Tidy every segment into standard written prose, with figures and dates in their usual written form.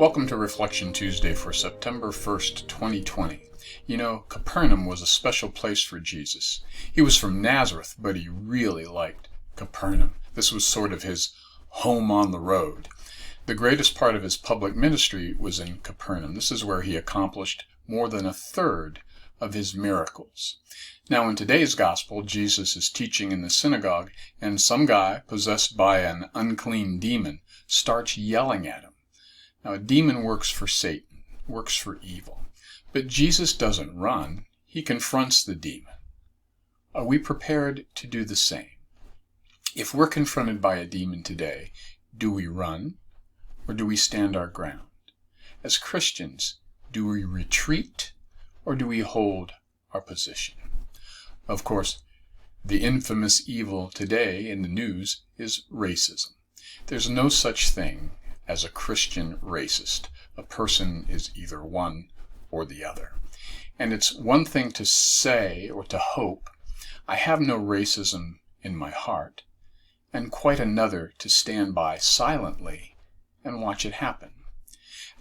Welcome to Reflection Tuesday for September 1st, 2020. You know, Capernaum was a special place for Jesus. He was from Nazareth, but he really liked Capernaum. This was sort of his home on the road. The greatest part of his public ministry was in Capernaum. This is where he accomplished more than a third of his miracles. Now, in today's gospel, Jesus is teaching in the synagogue, and some guy possessed by an unclean demon starts yelling at him. Now, a demon works for Satan, works for evil. But Jesus doesn't run. He confronts the demon. Are we prepared to do the same? If we're confronted by a demon today, do we run or do we stand our ground? As Christians, do we retreat or do we hold our position? Of course, the infamous evil today in the news is racism. There's no such thing as a Christian racist. A person is either one or the other. And it's one thing to say or to hope, I have no racism in my heart, and quite another to stand by silently and watch it happen.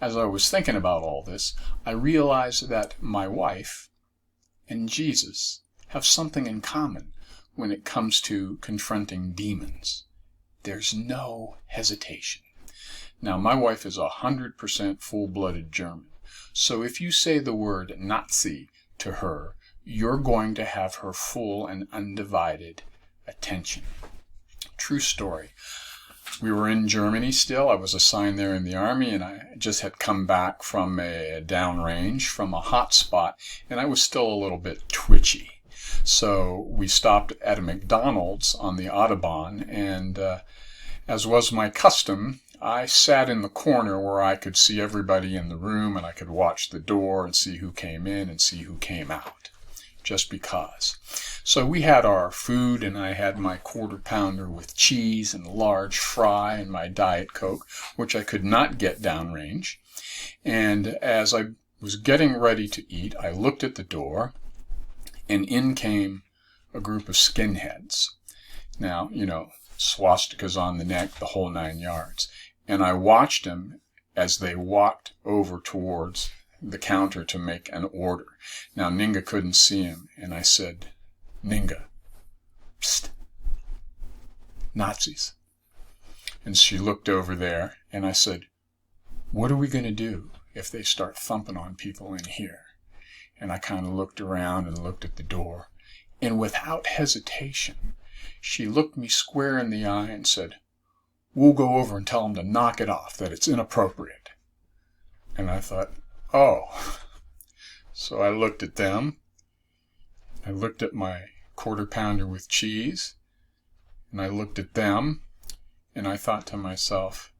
As I was thinking about all this, I realized that my wife and Jesus have something in common when it comes to confronting demons. There's no hesitation. Now, my wife is 100% full-blooded German, so if you say the word Nazi to her, you're going to have her full and undivided attention. True story. We were in Germany still. I was assigned there in the Army, and I just had come back from a downrange, from a hot spot, and I was still a little bit twitchy. So we stopped at a McDonald's on the Autobahn, and as was my custom, I sat in the corner where I could see everybody in the room, and I could watch the door and see who came in and see who came out, just because. So we had our food, and I had my quarter pounder with cheese and a large fry and my Diet Coke, which I could not get downrange. And as I was getting ready to eat, I looked at the door, and in came a group of skinheads. Now, you know, swastikas on the neck, the whole 9 yards. And I watched them as they walked over towards the counter to make an order. Now, Ninga couldn't see him, and I said, Ninga, psst, Nazis. And she looked over there, and I said, what are we going to do if they start thumping on people in here? And I kind of looked around and looked at the door, and without hesitation, she looked me square in the eye and said, we'll go over and tell them to knock it off, that it's inappropriate. And I thought, oh. So I looked at them. I looked at my quarter pounder with cheese. And I looked at them. And I thought to myself,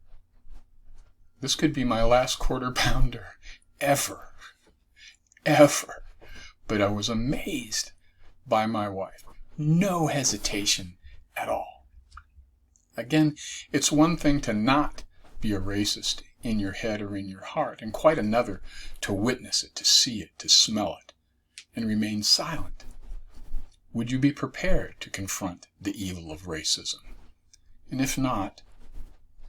this could be my last quarter pounder ever. Ever. But I was amazed by my wife. No hesitation at all. Again, it's one thing to not be a racist in your head or in your heart, and quite another to witness it, to see it, to smell it, and remain silent. Would you be prepared to confront the evil of racism? And if not,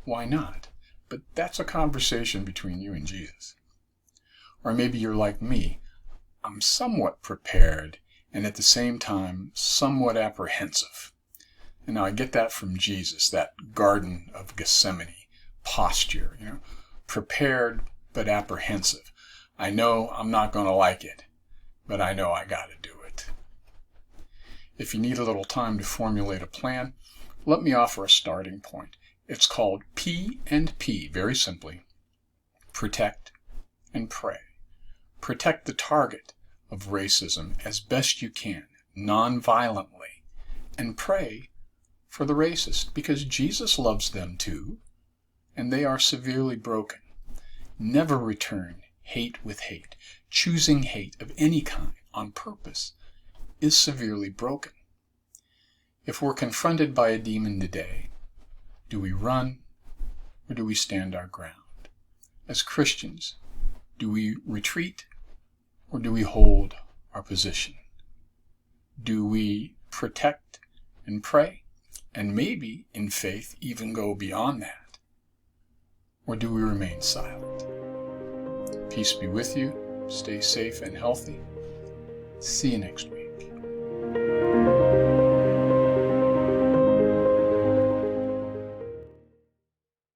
why not? But that's a conversation between you and Jesus. Or maybe you're like me. I'm somewhat prepared and at the same time somewhat apprehensive. And now I get that from Jesus, that Garden of Gethsemane posture, prepared but apprehensive. I know I'm not going to like it, but I know I got to do it. If you need a little time to formulate a plan, let me offer a starting point. It's called P&P, very simply. Protect and pray. Protect the target of racism as best you can, non-violently, and pray for the racist, because Jesus loves them too, and they are severely broken. Never return hate with hate. Choosing hate of any kind on purpose is severely broken. If we're confronted by a demon today, do we run or do we stand our ground? As Christians, do we retreat or do we hold our position? Do we protect and pray? And maybe, in faith, even go beyond that? or do we remain silent? Peace be with you. Stay safe and healthy. See you next week.